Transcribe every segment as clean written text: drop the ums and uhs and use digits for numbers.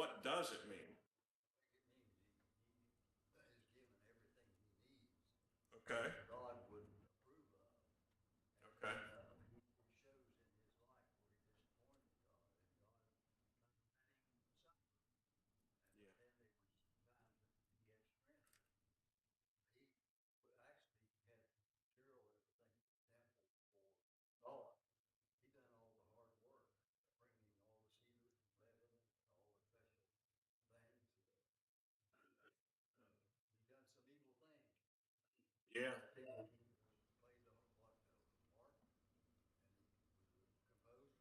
what does it mean? It means he is given everything he needs. Okay. God wouldn't approve of. Okay. He shows in his life where he disappointed God, and God let him suffer. And Yeah. then there was times that he had strength. He actually had material everything temple for God. He done all the hard work, bringing all the cedar from Lebanon, all the special things. He done some evil things. Yeah. He played the harp, and he was a composer.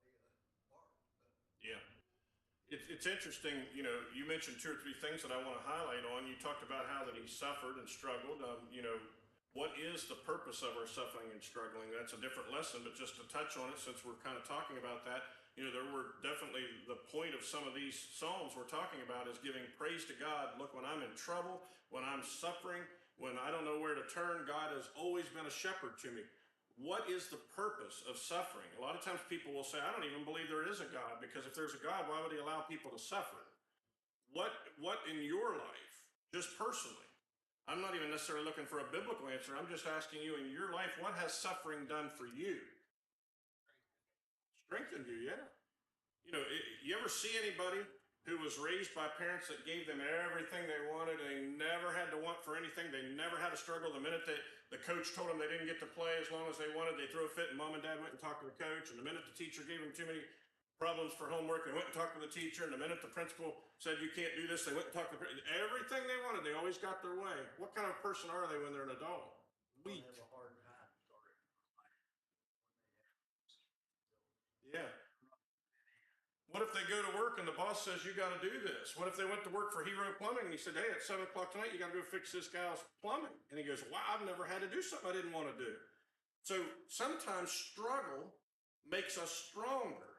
He had a harp. Yeah. It's interesting, you know, you mentioned two or three things that I want to highlight on. You talked about how that he suffered and struggled. You know, what is the purpose of our suffering and struggling? That's a different lesson, but just to touch on it, since we're kind of talking about that, you know, there were definitely the point of some of these Psalms we're talking about is giving praise to God. Look, when I'm in trouble, when I'm suffering, when I don't know where to turn, God has always been a shepherd to me. What is the purpose of suffering? A lot of times people will say, I don't even believe there is a God, because if there's a God, why would he allow people to suffer? What in your life, just personally, I'm not even necessarily looking for a biblical answer. I'm just asking you, in your life, what has suffering done for you? Strengthened you, yeah. You know, you ever see anybody who was raised by parents that gave them everything they wanted? They never had to want for anything. They never had a struggle. The minute the coach told them they didn't get to play as long as they wanted, they threw a fit, and mom and dad went and talked to the coach. And the minute the teacher gave them too many problems for homework, they went and talked to the teacher. And the minute the principal said you can't do this, they went and talked to everything they wanted. They always got their way. What kind of person are they when they're an adult? Weak. Have a hard time. Yeah. What if they go to work and the boss says you got to do this? What if they went to work for Hero Plumbing and he said, hey, at 7 o'clock tonight, you got to go fix this guy's plumbing? And he goes, wow, I've never had to do something I didn't want to do. So sometimes struggle makes us stronger,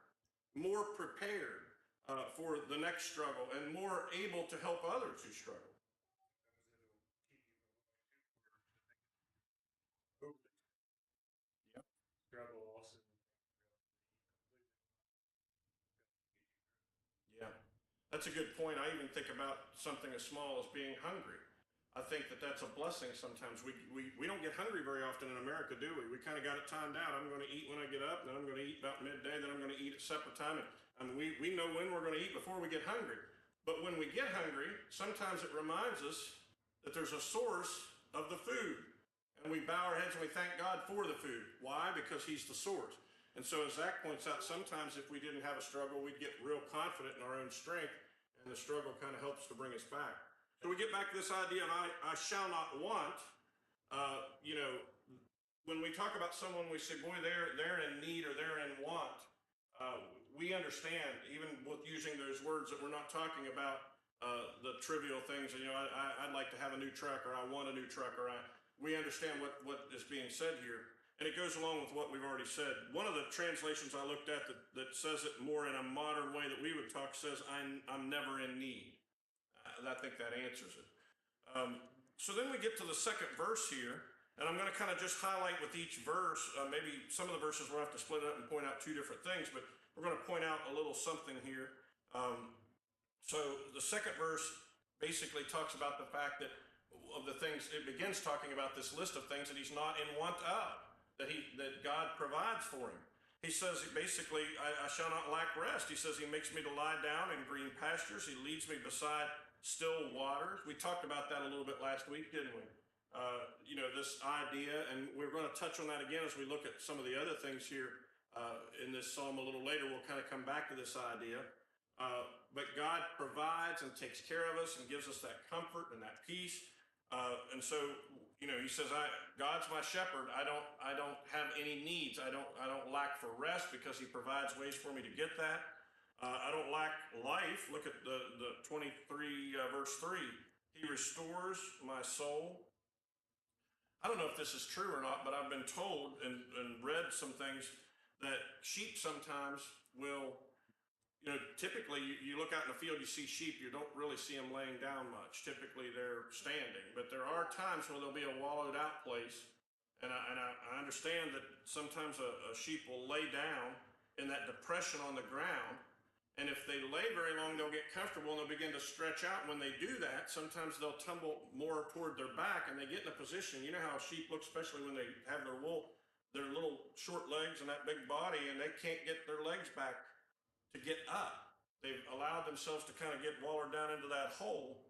more prepared for the next struggle, and more able to help others who struggle. Yep. Struggle also. Yeah, that's a good point. I even think about something as small as being hungry. I think that that's a blessing sometimes. We don't get hungry very often in America, do we? We kind of got it timed out. I'm going to eat when I get up, then I'm going to eat about midday, then I'm going to eat at supper time. And we know when we're going to eat before we get hungry. But when we get hungry, sometimes it reminds us that there's a source of the food. And we bow our heads and we thank God for the food. Why? Because he's the source. And so as Zach points out, sometimes if we didn't have a struggle, we'd get real confident in our own strength, and the struggle kind of helps to bring us back. So we get back to this idea of I shall not want. You know, when we talk about someone, we say, boy, they're in need or they're in want. We understand, even with using those words, that we're not talking about the trivial things. You know, I'd like to have a new truck, or I want a new truck, or we understand what is being said here. And it goes along with what we've already said. One of the translations I looked at that says it more in a modern way that we would talk says, I'm never in need. I think that answers it. So then we get to the second verse here, and I'm going to kind of just highlight with each verse. Maybe some of the verses we'll have to split it up and point out two different things, but we're going to point out a little something here. So the second verse basically talks about the fact that of the things, it begins talking about this list of things that he's not in want of, that God provides for him. He says basically, I shall not lack rest. He says he makes me to lie down in green pastures. He leads me beside still waters. We talked about that a little bit last week, didn't we? You know, this idea, and we're going to touch on that again as we look at some of the other things here in this psalm a little later. We'll kind of come back to this idea. But God provides and takes care of us and gives us that comfort and that peace. And so, you know, he says, God's my shepherd. I don't have any needs. I don't lack for rest because he provides ways for me to get that. I don't lack life. Look at the 23 verse 3. He restores my soul. I don't know if this is true or not, but I've been told and read some things that sheep sometimes will, you know, typically you look out in the field, you see sheep, you don't really see them laying down much. Typically they're standing, but there are times when there'll be a wallowed out place. And I understand that sometimes a sheep will lay down in that depression on the ground. And if they lay very long, they'll get comfortable and they'll begin to stretch out. When they do that, sometimes they'll tumble more toward their back and they get in a position. You know how sheep look, especially when they have their wool, their little short legs and that big body, and they can't get their legs back to get up. They've allowed themselves to kind of get wallered down into that hole.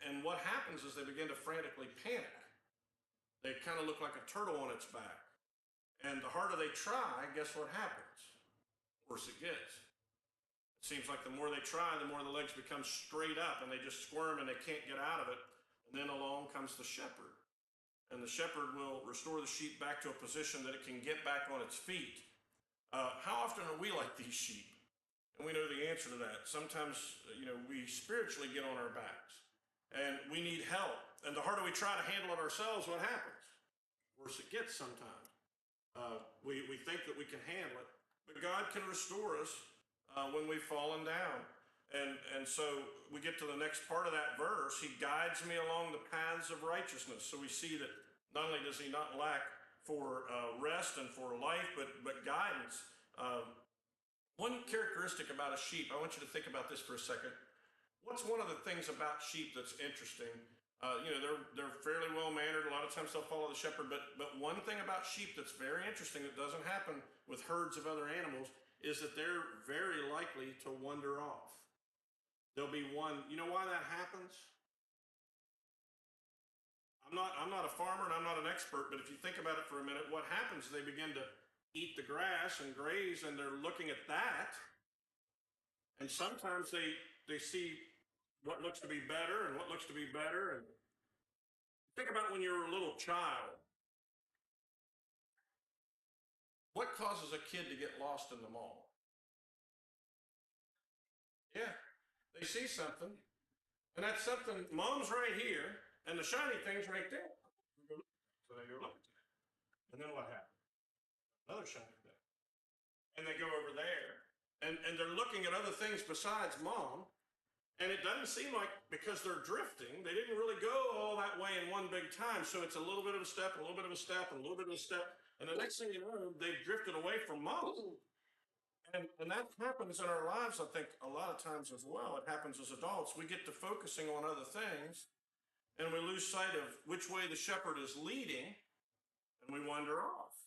And what happens is they begin to frantically panic. They kind of look like a turtle on its back. And the harder they try, guess what happens? Worse it gets. It seems like the more they try, the more the legs become straight up and they just squirm and they can't get out of it. And then along comes the shepherd. And the shepherd will restore the sheep back to a position that it can get back on its feet. How often are we like these sheep? And we know the answer to that. Sometimes, we spiritually get on our backs and we need help. And the harder we try to handle it ourselves, what happens? Worse it gets sometimes. We think that we can handle it, but God can restore us when we've fallen down. And so we get to the next part of that verse. He guides me along the paths of righteousness. So we see that not only does he not lack for rest and for life, but guidance. One characteristic about a sheep, I want you to think about this for a second. What's one of the things about sheep that's interesting? They're fairly well mannered. A lot of times they'll follow the shepherd, but one thing about sheep that's very interesting that doesn't happen with herds of other animals is that they're very likely to wander off. There'll be one. You know why that happens? I'm not a farmer and I'm not an expert, but if you think about it for a minute, what happens is they begin to eat the grass and graze, and they're looking at that, and sometimes they see what looks to be better and what looks to be better. And think about when you were a little child. What causes a kid to get lost in the mall? Yeah, they see something, and that's something, mom's right here, and the shiny thing's right there. So they go look at that. And then what happens? Another shiny thing. And they go over there, and they're looking at other things besides mom. And it doesn't seem like, because they're drifting, they didn't really go all that way in one big time. So it's a little bit of a step, a little bit of a step, and a little bit of a step. And the next thing you know, they've drifted away from mom. And that happens in our lives, I think, a lot of times as well. It happens as adults. We get to focusing on other things, and we lose sight of which way the shepherd is leading, and we wander off.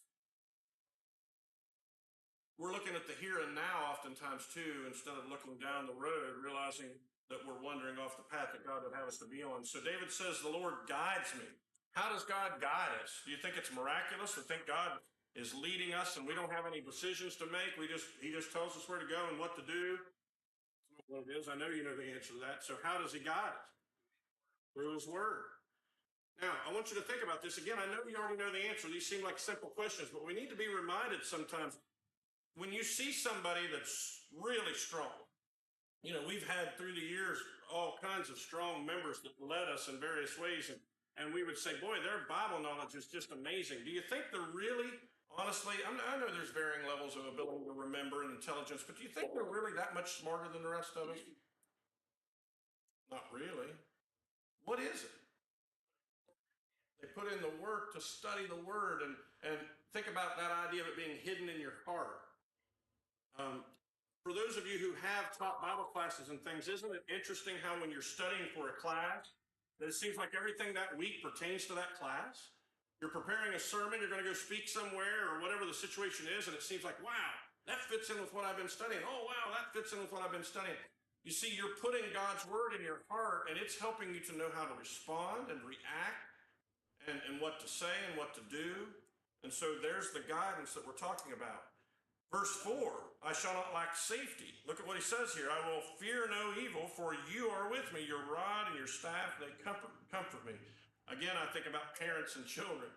We're looking at the here and now oftentimes too, instead of looking down the road, realizing that we're wandering off the path that God would have us to be on. So David says, the Lord guides me. How does God guide us? Do you think it's miraculous to think God is leading us and we don't have any decisions to make? He just tells us where to go and what to do. That's not what it is. I know you know the answer to that. So how does he guide us? Through his word. Now, I want you to think about this. Again, I know you already know the answer. These seem like simple questions, but we need to be reminded sometimes when you see somebody that's really strong. We've had through the years all kinds of strong members that led us in various ways, and we would say, boy, their Bible knowledge is just amazing. Do you think they're really, honestly, I know there's varying levels of ability to remember and intelligence, but do you think they're really that much smarter than the rest of us? Not really. What is it? They put in the work to study the word and think about that idea of it being hidden in your heart. For those of you who have taught Bible classes and things, isn't it interesting how when you're studying for a class, that it seems like everything that week pertains to that class? You're preparing a sermon, you're going to go speak somewhere or whatever the situation is, and it seems like, wow, that fits in with what I've been studying. Oh, wow, that fits in with what I've been studying. You see, you're putting God's word in your heart, and it's helping you to know how to respond and react and what to say and what to do. And so there's the guidance that we're talking about. Verse 4, I shall not lack safety. Look at what he says here. I will fear no evil, for you are with me. Your rod and your staff, they comfort me. Again, I think about parents and children.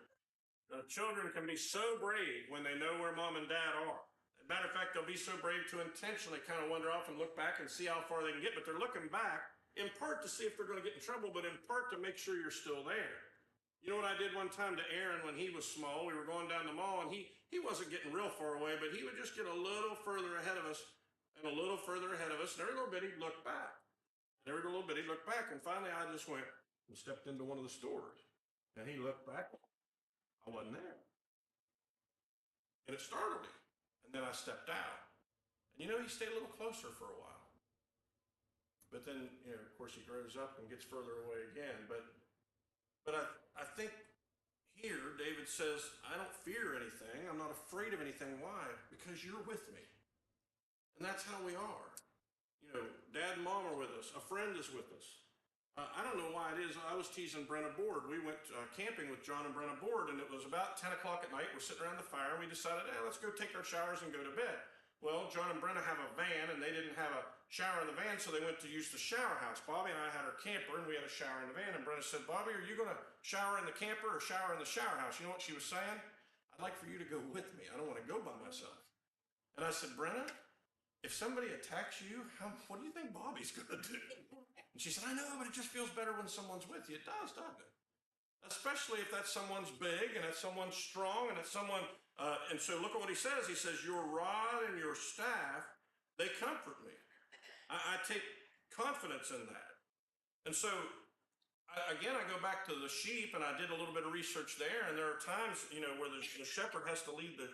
Children can be so brave when they know where mom and dad are. As a matter of fact, they'll be so brave to intentionally kind of wander off and look back and see how far they can get. But they're looking back in part to see if they're going to get in trouble, but in part to make sure you're still there. You know what I did one time to Aaron when he was small? We were going down the mall, and he wasn't getting real far away, but he would just get a little further ahead of us and a little further ahead of us. And every little bit, he'd look back. And every little bit, he'd look back. And finally, I just went and stepped into one of the stores. And he looked back. I wasn't there. And it startled me. And then I stepped out. And he stayed a little closer for a while. But then, of course, he grows up and gets further away again. But I think here David says, I don't fear anything. I'm not afraid of anything. Why? Because you're with me. And that's how we are. Dad and mom are with us. A friend is with us. I don't know why it is. I was teasing Brenna Board. We went camping with John and Brenna Board, and it was about 10 o'clock at night. We're sitting around the fire, and we decided, let's go take our showers and go to bed. Well, John and Brenna have a van, and they didn't have a shower in the van, so they went to use the shower house. Bobby and I had our camper, and we had a shower in the van, and Brenna said, Bobby, are you going to shower in the camper or shower in the shower house? You know what she was saying? I'd like for you to go with me. I don't want to go by myself. And I said, Brenna, if somebody attacks you, what do you think Bobby's going to do? And she said, I know, but it just feels better when someone's with you. It does, doesn't it? Especially if that someone's big and that someone's strong and that someone, and so look at what he says. He says, your rod and your staff, they comfort me. I take confidence in that. And so, again, I go back to the sheep, and I did a little bit of research there, and there are times, where the shepherd has to lead the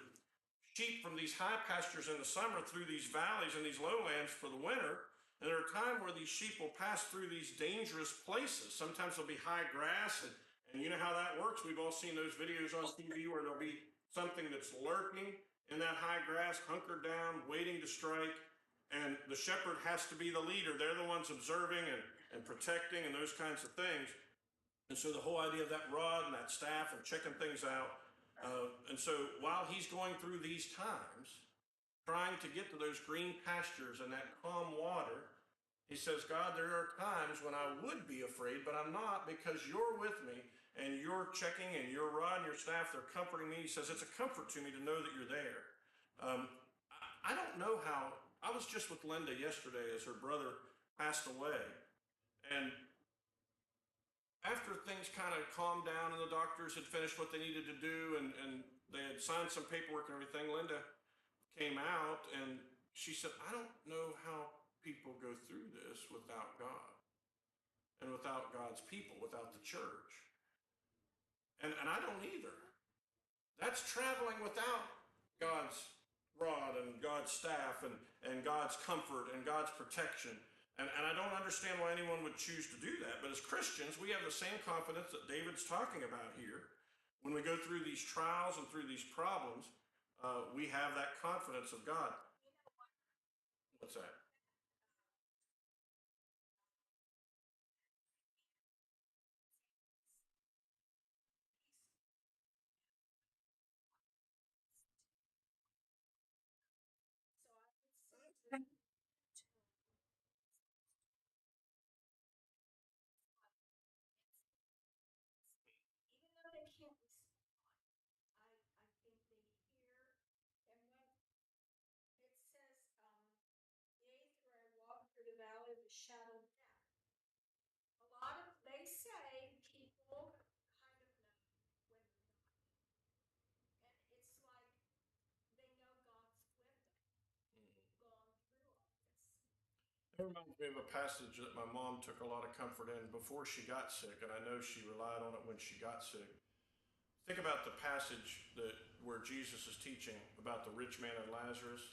sheep from these high pastures in the summer through these valleys and these lowlands for the winter. And there are times where these sheep will pass through these dangerous places. Sometimes there'll be high grass, and you know how that works. We've all seen those videos on TV where there'll be something that's lurking in that high grass, hunkered down, waiting to strike. And the shepherd has to be the leader. They're the ones observing and protecting and those kinds of things. And so the whole idea of that rod and that staff and checking things out. And so while he's going through these times, trying to get to those green pastures and that calm water, he says, God, there are times when I would be afraid, but I'm not, because you're with me and you're checking, and your rod and your staff, they're comforting me. He says, it's a comfort to me to know that you're there. I don't know how, I was just with Linda yesterday as her brother passed away. And after things kind of calmed down and the doctors had finished what they needed to do, and they had signed some paperwork and everything, Linda came out and she said, I don't know how people go through this without God and without God's people, without the church. And I don't either. That's traveling without God's rod and God's staff and God's comfort and God's protection. And I don't understand why anyone would choose to do that. But as Christians, we have the same confidence that David's talking about here. When we go through these trials and through these problems, we have that confidence of God. What's that? It reminds me of a passage that my mom took a lot of comfort in before she got sick, and I know she relied on it when she got sick. Think about the passage where Jesus is teaching about the rich man and Lazarus,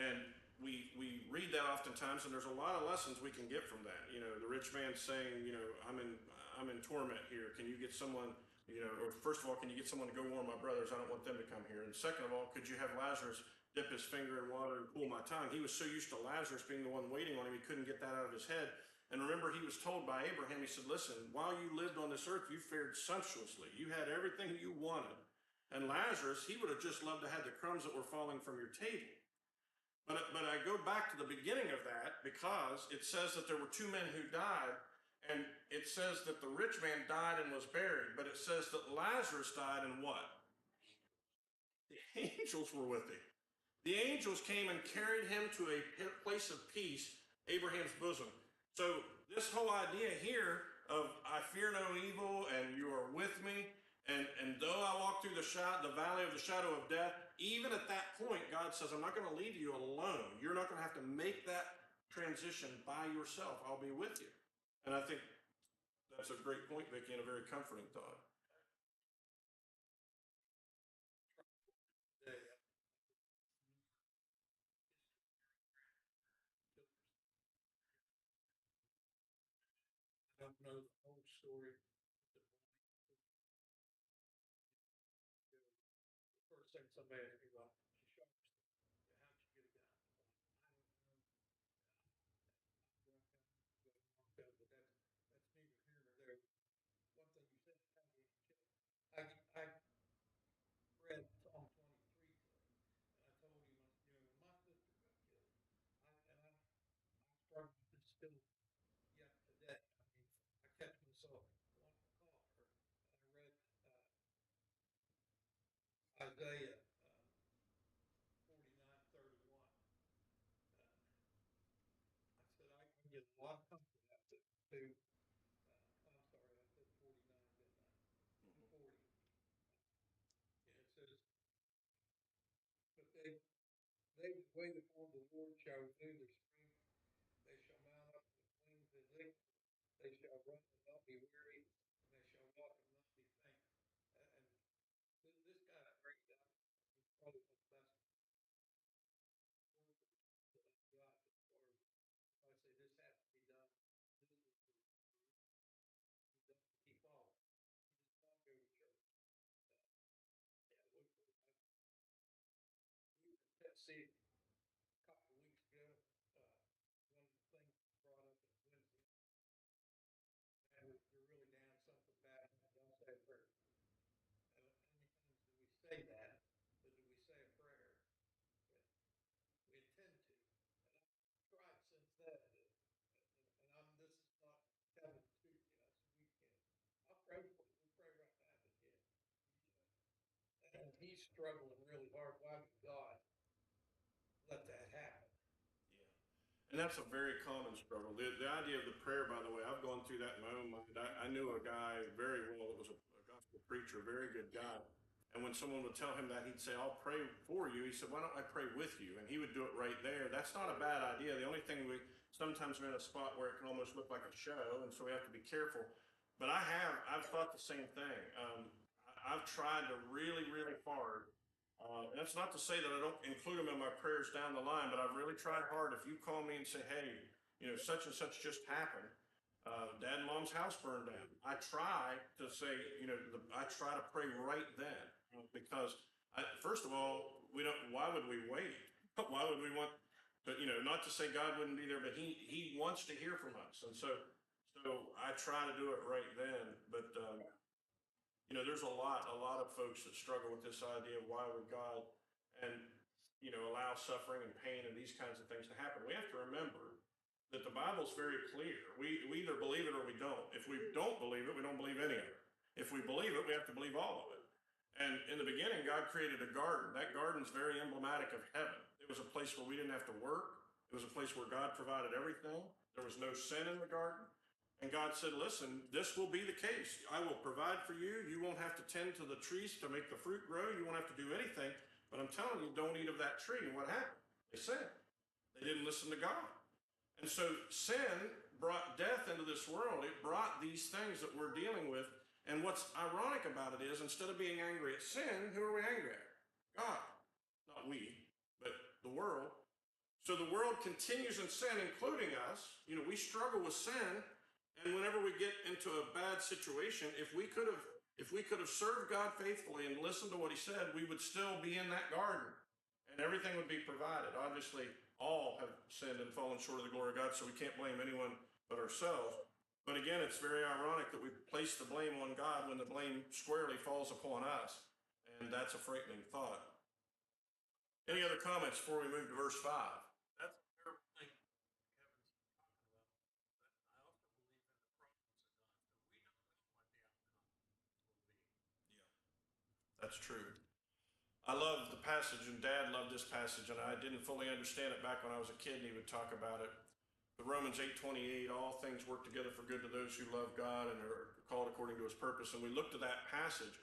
and we read that oftentimes, and there's a lot of lessons we can get from that. The rich man saying, I'm in torment here. Can you get someone, or first of all, can you get someone to go warn my brothers? I don't want them to come here. And second of all, could you have Lazarus dip his finger in water and cool my tongue? He was so used to Lazarus being the one waiting on him, he couldn't get that out of his head. And remember, he was told by Abraham, he said, listen, while you lived on this earth, you fared sumptuously. You had everything you wanted. And Lazarus, he would have just loved to have the crumbs that were falling from your table. But I go back to the beginning of that, because it says that there were two men who died, and it says that the rich man died and was buried, but it says that Lazarus died and what? The angels were with him. The angels came and carried him to a place of peace, Abraham's bosom. So this whole idea here of I fear no evil and you are with me, and though I walk through the valley of the shadow of death, even at that point, God says, I'm not going to leave you alone. You're not going to have to make that transition by yourself. I'll be with you. And I think that's a great point, Vicki, and a very comforting thought. know the whole story. The first thing somebody asked me about, she shot herself. Yeah, how'd you get a gun? I don't know. But that's neither here nor there. One thing you said, how do you kill? I read Psalm 23 to him, and I told him, when my sister got killed, I struggle with this still yet today. I mean, I catch myself wanting to call her, and I read Isaiah 49:31. Uh, I said I get a lot of comfort out of it. I'm sorry, I said 49, didn't I? Mhm. 40. And it says, but they that wait upon the Lord shall renew their strength. They shall mount up with wings as eagles. They shall run and not be weary, and they shall walk and not be faint. And this guy's a great guy. He's probably one of the best workers that I've got as far as if I say this has to be done, this is the he doesn't keep following. He does not go to church. Uh, yeah, we were in Tennessee a couple of weeks ago. Uh, one of the things brought up is Wednesday. And you're really down something bad. Don't say a prayer. And how many times do we say that? But do we say a prayer? Yeah, we intend to. And I've tried since then. This is not Kevin speaking. I said, we can. I'll pray for you. We'll pray right now again. And he's struggling really hard. Why would God let that happen? Yeah. And that's a very common struggle. The idea of the prayer, by the way, I've gone through that in my own mind. I knew a guy very well that was a gospel preacher, a very good guy. And when someone would tell him that, he'd say, I'll pray for you. He said, why don't I pray with you? And he would do it right there. That's not a bad idea. The only thing sometimes we're in a spot where it can almost look like a show, and so we have to be careful. But I've thought the same thing. I've tried to really, really hard. And that's not to say that I don't include them in my prayers down the line, but I've really tried hard. If you call me and say, hey, such and such just happened, dad and mom's house burned down. I try to say, I try to pray right then because first of all, we don't, why would we wait? Why would we want, but not to say God wouldn't be there, but he wants to hear from us. And so I try to do it right then, but, there's a lot of folks that struggle with this idea of why would God and allow suffering and pain and these kinds of things to happen. We have to remember that the Bible's very clear. We either believe it or we don't. If we don't believe it, we don't believe any of it. If we believe it, we have to believe all of it. And in the beginning, God created a garden. That garden's very emblematic of heaven. It was a place where we didn't have to work. It was a place where God provided everything. There was no sin in the garden. And God said, listen, this will be the case. I will provide for you. You won't have to tend to the trees to make the fruit grow. You won't have to do anything. But I'm telling you, don't eat of that tree. And what happened? They sinned. They didn't listen to God. And so sin brought death into this world. It brought these things that we're dealing with. And what's ironic about it is instead of being angry at sin, who are we angry at? God. Not we, but the world. So the world continues in sin, including us. We struggle with sin. And whenever we get into a bad situation, if we could have served God faithfully and listened to what he said, we would still be in that garden and everything would be provided. Obviously, all have sinned and fallen short of the glory of God, so we can't blame anyone but ourselves. But again, it's very ironic that we place the blame on God when the blame squarely falls upon us. And that's a frightening thought. Any other comments before we move to verse 5? That's a terrible thing Kevin's talking about. But I also believe in the promise of God. So we don't know what the outcome will be. Yeah, that's true. I love the passage, and Dad loved this passage, and I didn't fully understand it back when I was a kid, and he would talk about it. But Romans 8:28, all things work together for good to those who love God and are called according to his purpose. And we looked at that passage.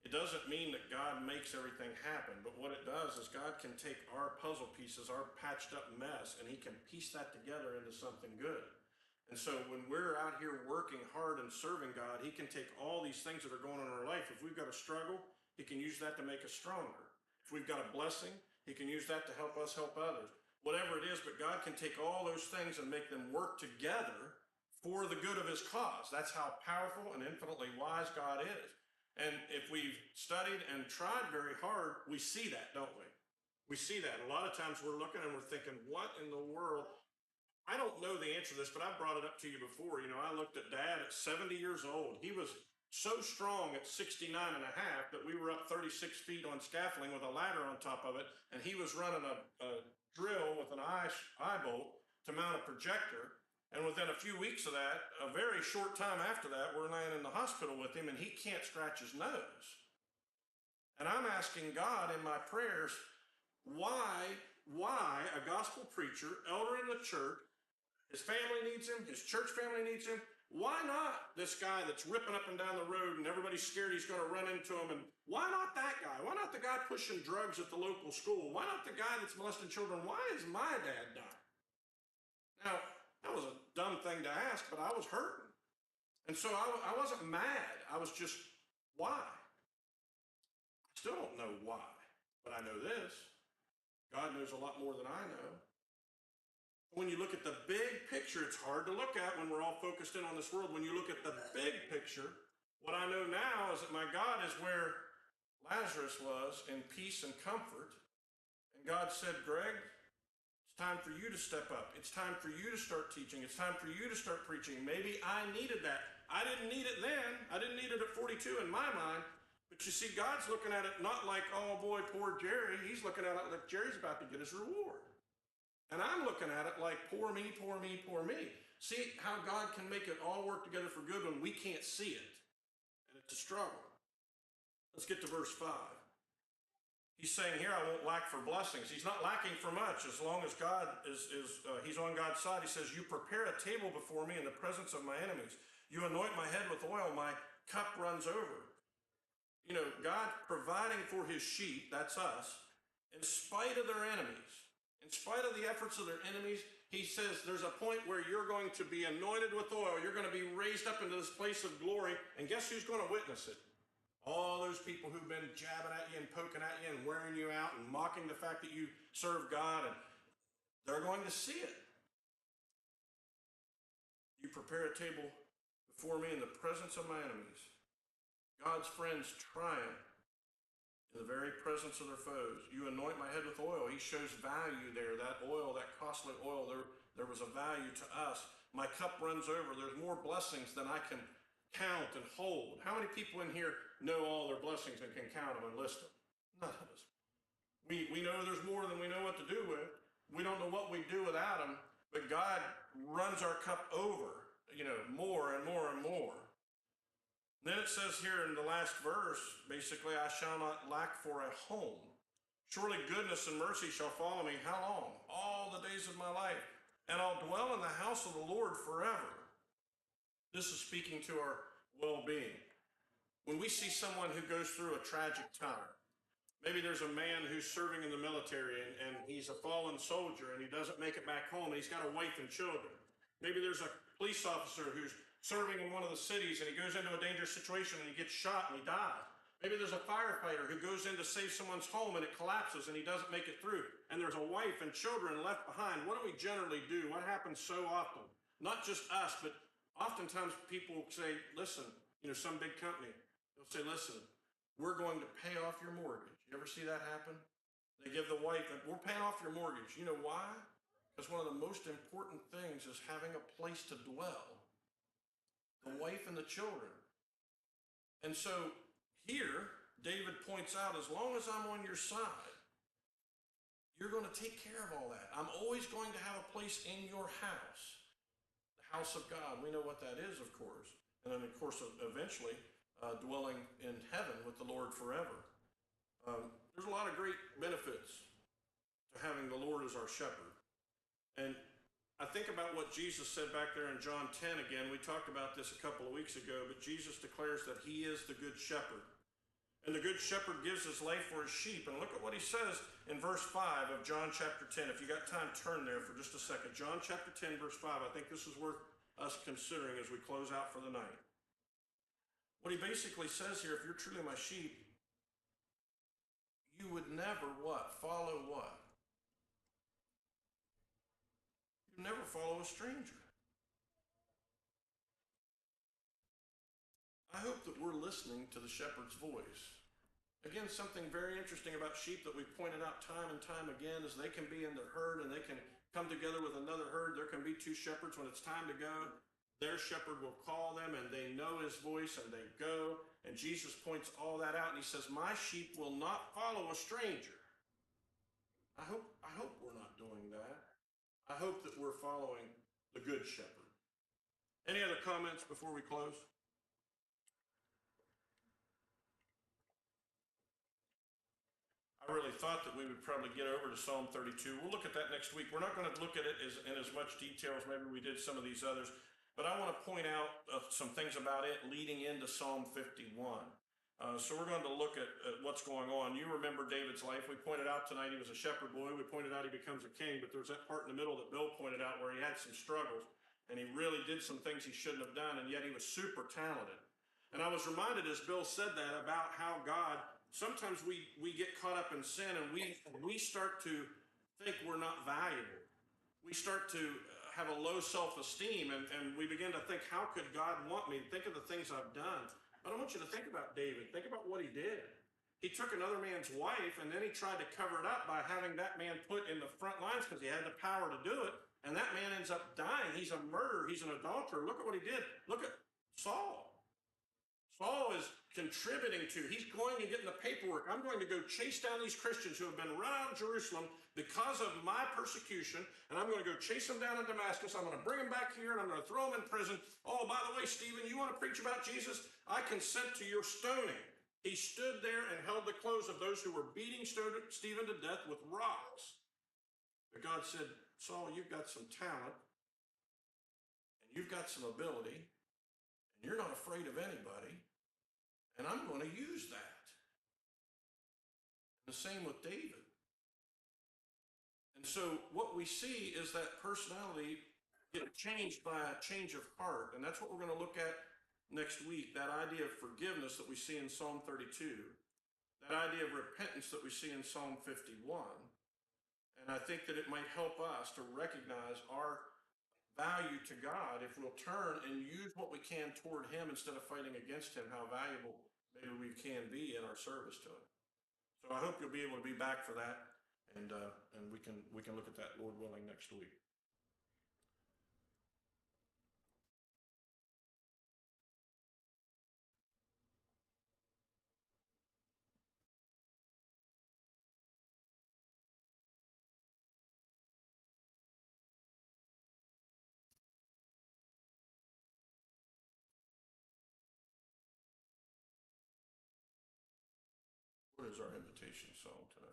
It doesn't mean that God makes everything happen, but what it does is God can take our puzzle pieces, our patched up mess, and he can piece that together into something good. And so when we're out here working hard and serving God, he can take all these things that are going on in our life. If we've got a struggle, he can use that to make us stronger. If we've got a blessing, he can use that to help us help others. Whatever it is, but God can take all those things and make them work together for the good of his cause. That's how powerful and infinitely wise God is. And if we've studied and tried very hard, we see that, don't we? We see that. A lot of times we're looking and we're thinking, what in the world? I don't know the answer to this, but I brought it up to you before. You know, I looked at Dad at 70 years old. He was so strong at 69 and a half that we were up 36 feet on scaffolding with a ladder on top of it, and he was running a drill with an eye bolt to mount a projector. And within a few weeks of that, a very short time after that, we're laying in the hospital with him, and he can't scratch his nose. And I'm asking God in my prayers, why a gospel preacher, elder in the church, his family needs him, his church family needs him. Why not this guy that's ripping up and down the road and everybody's scared he's going to run into him? And why not that guy? Why not the guy pushing drugs at the local school? Why not the guy that's molesting children? Why is my dad dying? Now, that was a dumb thing to ask, but I was hurting. And so I wasn't mad. I was just, why? I still don't know why, but I know this. God knows a lot more than I know. When you look at the big picture, it's hard to look at when we're all focused in on this world. When you look at the big picture, what I know now is that my God is where Lazarus was in peace and comfort. And God said, Greg, it's time for you to step up. It's time for you to start teaching. It's time for you to start preaching. Maybe I needed that. I didn't need it then. I didn't need it at 42 in my mind. But you see, God's looking at it not like, oh boy, poor Jerry. He's looking at it like Jerry's about to get his reward. And I'm looking at it like, poor me, poor me, poor me. See how God can make it all work together for good when we can't see it. And it's a struggle. Let's get to verse 5. He's saying here, I won't lack for blessings. He's not lacking for much as long as God he's on God's side. He says, you prepare a table before me in the presence of my enemies. You anoint my head with oil. My cup runs over. You know, God providing for his sheep, that's us, in spite of their enemies. In spite of the efforts of their enemies, he says there's a point where you're going to be anointed with oil. You're going to be raised up into this place of glory. And guess who's going to witness it? All those people who've been jabbing at you and poking at you and wearing you out and mocking the fact that you serve God. And they're going to see it. You prepare a table before me in the presence of my enemies. God's friends triumph in the very presence of their foes. You anoint my head with oil. He shows value there. That oil, that costly oil, there was a value to us. My cup runs over. There's more blessings than I can count and hold. How many people in here know all their blessings and can count them and list them? None of us. We know there's more than we know what to do with. We don't know what we do without them, but God runs our cup over, more and more and more. Then it says here in the last verse, basically, I shall not lack for a home. Surely goodness and mercy shall follow me. How long? All the days of my life. And I'll dwell in the house of the Lord forever. This is speaking to our well-being. When we see someone who goes through a tragic time, maybe there's a man who's serving in the military and he's a fallen soldier and he doesn't make it back home and he's got a wife and children. Maybe there's a police officer who's serving in one of the cities and he goes into a dangerous situation and he gets shot and he dies. Maybe there's a firefighter who goes in to save someone's home and it collapses and he doesn't make it through. And there's a wife and children left behind. What do we generally do? What happens so often? Not just us, but oftentimes people say, listen, some big company, they'll say, listen, we're going to pay off your mortgage. You ever see that happen? They give the wife, we're paying off your mortgage. You know why? Because one of the most important things is having a place to dwell. The wife and the children. And so here, David points out, as long as I'm on your side, you're going to take care of all that. I'm always going to have a place in your house. The house of God. We know what that is, of course. And then, of course, eventually dwelling in heaven with the Lord forever. There's a lot of great benefits to having the Lord as our shepherd. And I think about what Jesus said back there in John 10 again. We talked about this a couple of weeks ago, but Jesus declares that he is the good shepherd. And the good shepherd gives his life for his sheep. And look at what he says in verse 5 of John chapter 10. If you got time, turn there for just a second. John chapter 10, verse 5. I think this is worth us considering as we close out for the night. What he basically says here, if you're truly my sheep, you would never what? Follow what? Never follow a stranger. I hope that we're listening to the shepherd's voice. Again, something very interesting about sheep that we've pointed out time and time again is they can be in the herd and they can come together with another herd. There can be two shepherds. When it's time to go, their shepherd will call them and they know his voice and they go. And Jesus points all that out and he says, my sheep will not follow a stranger. I hope we're not doing that. I hope that we're following the good shepherd. Any other comments before we close? I really thought that we would probably get over to Psalm 32. We'll look at that next week. We're not going to look at it in as much detail as maybe we did some of these others, but I want to point out some things about it leading into Psalm 51. So we're going to look at what's going on. You remember David's life. We pointed out tonight he was a shepherd boy. We pointed out he becomes a king, but there's that part in the middle that Bill pointed out where he had some struggles, and he really did some things he shouldn't have done, and yet he was super talented. And I was reminded as Bill said that about how God, sometimes we get caught up in sin and we start to think we're not valuable. We start to have a low self-esteem and we begin to think, how could God want me? Think of the things I've done. But I want you to think about David. Think about what he did. He took another man's wife and then he tried to cover it up by having that man put in the front lines because he had the power to do it. And that man ends up dying. He's a murderer. He's an adulterer. Look at what he did. Look at Saul. Saul is contributing to, he's going and getting the paperwork. I'm going to go chase down these Christians who have been run out of Jerusalem because of my persecution, and I'm going to go chase them down in Damascus. I'm going to bring them back here, and I'm going to throw them in prison. Oh, by the way, Stephen, you want to preach about Jesus? I consent to your stoning. He stood there and held the clothes of those who were beating Stephen to death with rocks. But God said, Saul, you've got some talent, and you've got some ability, and you're not afraid of anybody. And I'm going to use that. The same with David. And so what we see is that personality get changed by a change of heart. And that's what we're going to look at next week, that idea of forgiveness that we see in Psalm 32, that idea of repentance that we see in Psalm 51. And I think that it might help us to recognize our value to God if we'll turn and use what we can toward him instead of fighting against him, how valuable maybe we can be in our service to him. So I hope you'll be able to be back for that, and we can look at that, Lord willing, next week. What is our invitation song tonight?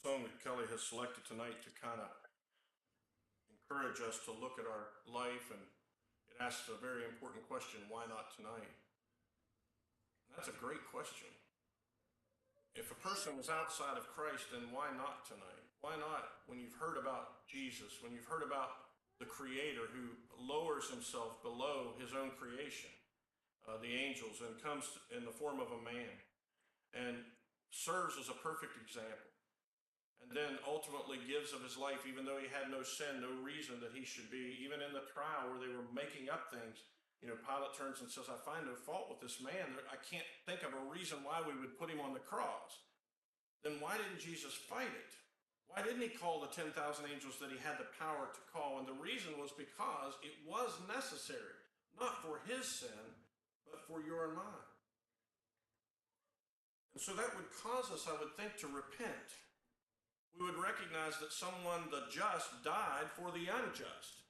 Song that Kelly has selected tonight to kind of encourage us to look at our life, and it asks a very important question: why not tonight? And that's a great question. If a person is outside of Christ, then why not tonight? Why not when you've heard about Jesus, when you've heard about the Creator who lowers himself below his own creation, the angels, and comes in the form of a man and serves as a perfect example, and then ultimately gives of his life, even though he had no sin, no reason that he should be, even in the trial where they were making up things. Pilate turns and says, I find no fault with this man. I can't think of a reason why we would put him on the cross. Then why didn't Jesus fight it? Why didn't he call the 10,000 angels that he had the power to call? And the reason was because it was necessary, not for his sin, but for your and mine. And so that would cause us, I would think, to repent. We would recognize that someone, the just, died for the unjust.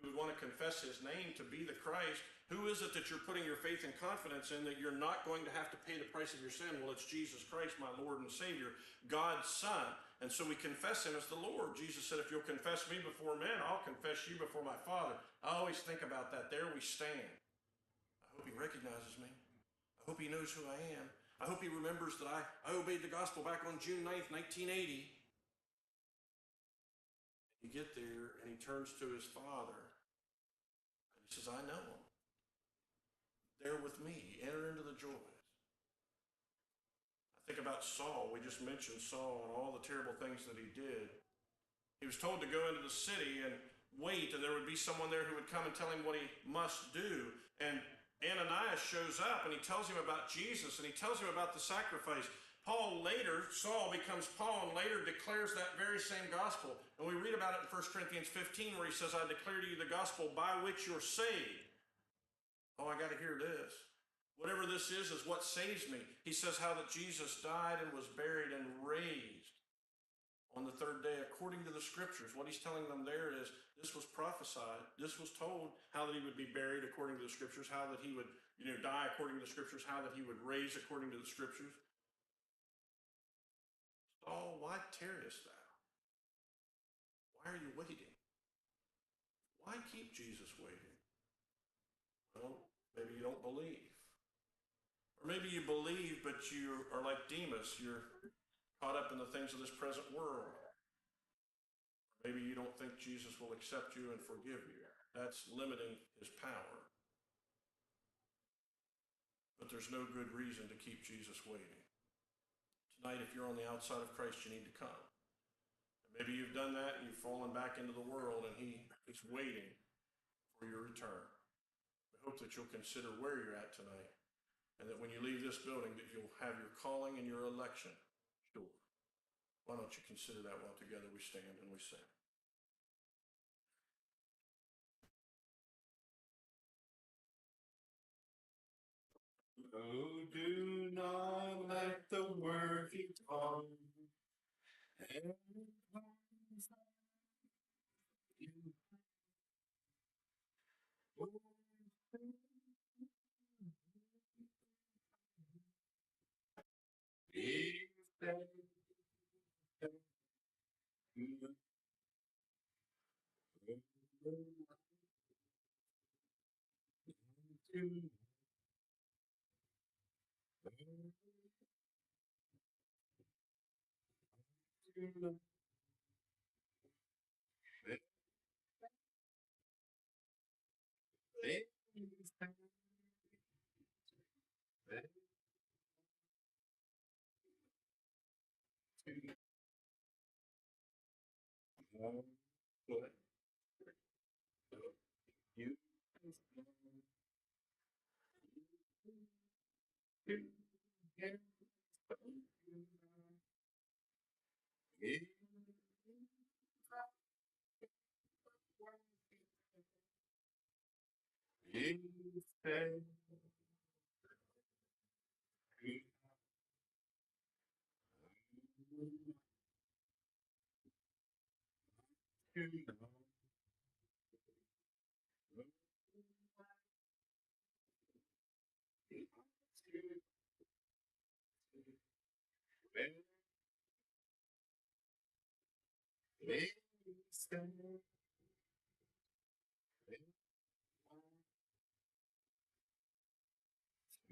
We would want to confess his name to be the Christ. Who is it that you're putting your faith and confidence in that you're not going to have to pay the price of your sin? Well, it's Jesus Christ, my Lord and Savior, God's Son. And so we confess him as the Lord. Jesus said, if you'll confess me before men, I'll confess you before my Father. I always think about that. There we stand. I hope he recognizes me. I hope he knows who I am. I hope he remembers that I obeyed the gospel back on June 9th, 1980. You get there and he turns to his Father and he says, I know him. There with me. Enter into the joys. I think about Saul. We just mentioned Saul and all the terrible things that he did. He was told to go into the city and wait, and there would be someone there who would come and tell him what he must do. And Ananias shows up and he tells him about Jesus and he tells him about the sacrifice. Saul becomes Paul and later declares that very same gospel. And we read about it in 1 Corinthians 15 where he says, I declare to you the gospel by which you're saved. Oh, I got to hear this. Whatever this is what saves me. He says how that Jesus died and was buried and raised on the third day according to the scriptures. What he's telling them there is this was prophesied. This was told how that he would be buried according to the scriptures, how that he would die according to the scriptures, how that he would raise according to the scriptures. Saul, why tarriest thou? Why are you waiting? Why keep Jesus waiting? Well, maybe you don't believe. Or maybe you believe, but you are like Demas. You're caught up in the things of this present world. Maybe you don't think Jesus will accept you and forgive you. That's limiting his power. But there's no good reason to keep Jesus waiting. Tonight, if you're on the outside of Christ, you need to come. Maybe you've done that and you've fallen back into the world and he is waiting for your return. We hope that you'll consider where you're at tonight and that when you leave this building that you'll have your calling and your election sure. Why don't you consider that while together we stand and we sing. Oh, do not let the word be taught.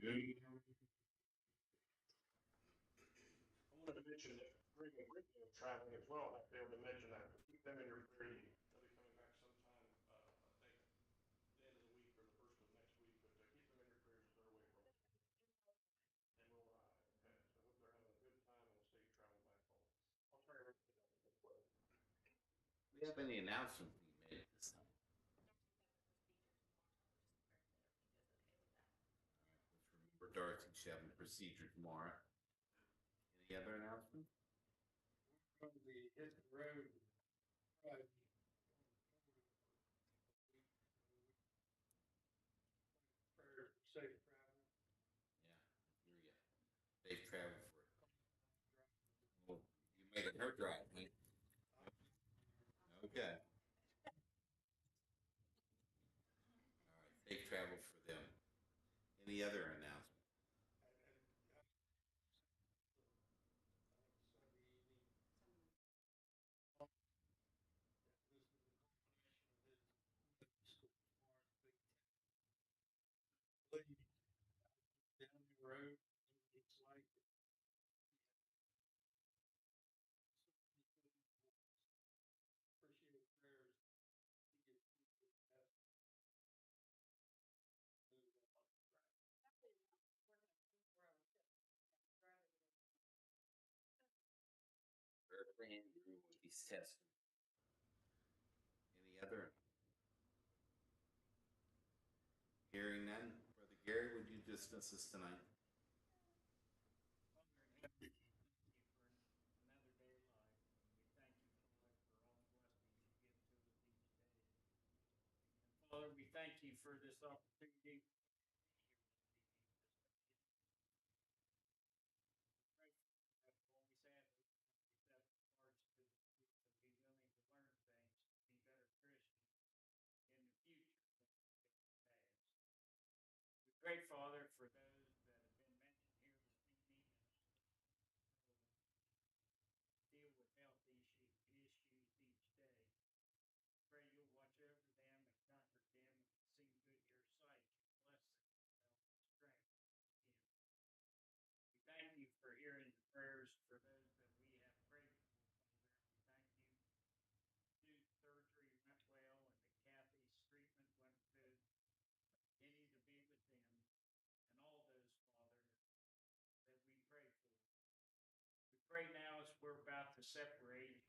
I wanted to mention that Greg and Brittany are traveling as well. I failed to mention that, but keep them in your prayer. They'll be coming back sometime, I think, the end of the week or the first of next week. But keep them in your prayers as they're away from us. And we'll ride. Okay. So I hope they're having a good time and a safe travel back home. I'll turn it over to them. Do we have any announcements being made at this time? Let's remember Dorothy, she's having a procedure tomorrow. Any other announcements? Probably hit the road, right, prayer for safe travel. Yeah, I hear you. Safe travel for. Well, you made a her drive, huh? Okay. All right. Safe travel for them. Any other announcement? Down the road, it's like appreciate prayers to get through that. Prayer for Andrew with these testing. Any other? Hearing none. Brother Gary, would you dismiss us tonight? Father in heaven, we thank you for another day of life. And we thank you, Father, for all the blessings you give to us each day. And Father, we thank you for this opportunity. We're grateful that we always have receptive hearts to the truth and be willing to learn things to be better Christians in the future than we did in the past. We pray, Father, for those that have been mentioned here this evening and deal with health issues each day. Pray you'll watch over them and comfort them and see good your sight. You bless them with health and strength again. We thank you for hearing the prayers for those that we have prayed for, Father. We thank you. Sue's surgery went well and the Kathy's treatment went good. Continue to be with them and all those, Father, that we pray for. We pray now as we're about to separate